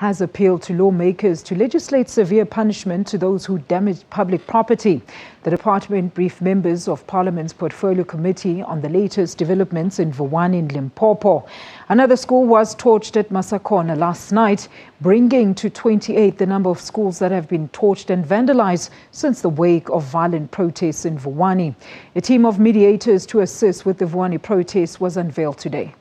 has appealed to lawmakers to legislate severe punishment to those who damage public property. The department briefed members of Parliament's Portfolio Committee on the latest developments in Vuwani in Limpopo. Another school was torched at Masakona last night, bringing to 28 the number of schools that have been torched and vandalized since the wake of violent protests in Vuwani. A team of mediators to assist with the Vuwani protests was unveiled today.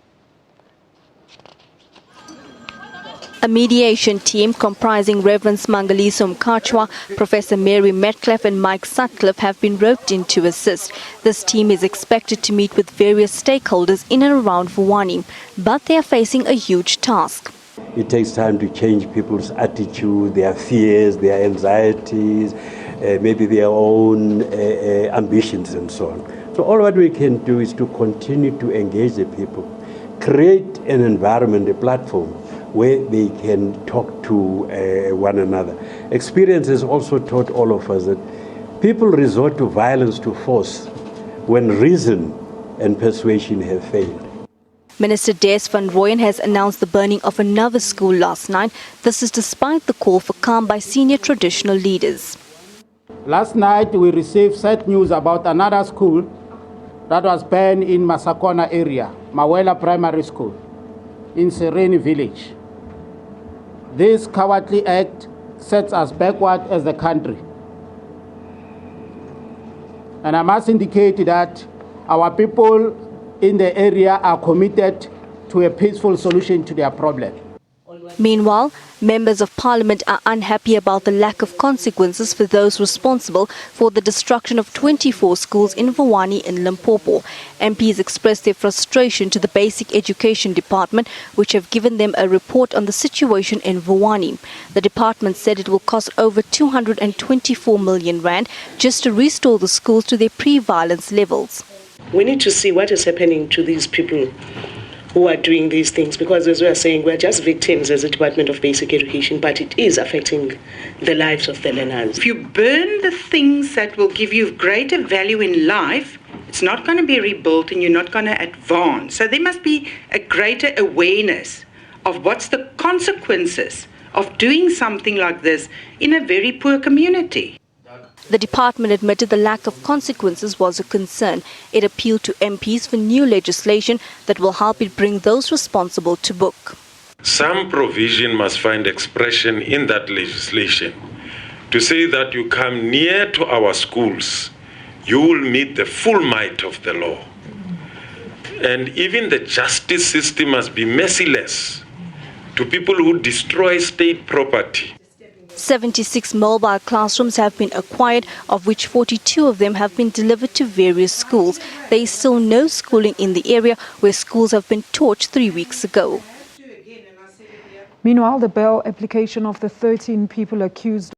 A mediation team comprising Reverend Mangaliso Mkachwa, Professor Mary Metcalfe and Mike Sutcliffe have been roped in to assist. This team is expected to meet with various stakeholders in and around Vuwani, but they are facing a huge task. It takes time to change people's attitude, their fears, their anxieties, maybe their own ambitions and so on. So all what we can do is to continue to engage the people, create an environment, a platform, where they can talk to one another. Experience has also taught all of us that people resort to violence, to force, when reason and persuasion have failed. Minister Des van Rooyen has announced the burning of another school last night. This is despite the call for calm by senior traditional leaders. Last night we received sad news about another school that was burned in Masakona area, Mawela Primary School, in Sereni village. This cowardly act sets us backward as a country. And I must indicate that our people in the area are committed to a peaceful solution to their problem. Meanwhile, members of Parliament are unhappy about the lack of consequences for those responsible for the destruction of 24 schools in Vuwani in Limpopo. MPs expressed their frustration to the Basic Education Department, which have given them a report on the situation in Vuwani. The department said it will cost over 224 million rand just to restore the schools to their pre-violence levels. We need to see what is happening to these people who are doing these things, because as we are saying, we're just victims as a Department of Basic Education, but it is affecting the lives of the learners. If you burn the things that will give you greater value in life, it's not going to be rebuilt and you're not going to advance. So there must be a greater awareness of what's the consequences of doing something like this in a very poor community. The department admitted the lack of consequences was a concern. It appealed to MPs for new legislation that will help it bring those responsible to book. Some provision must find expression in that legislation to say that you come near to our schools, you will meet the full might of the law. And even the justice system must be merciless to people who destroy state property. 76 mobile classrooms have been acquired, of which 42 of them have been delivered to various schools. There is still no schooling in the area where schools have been torched 3 weeks ago. Meanwhile, the bail application of the 13 people accused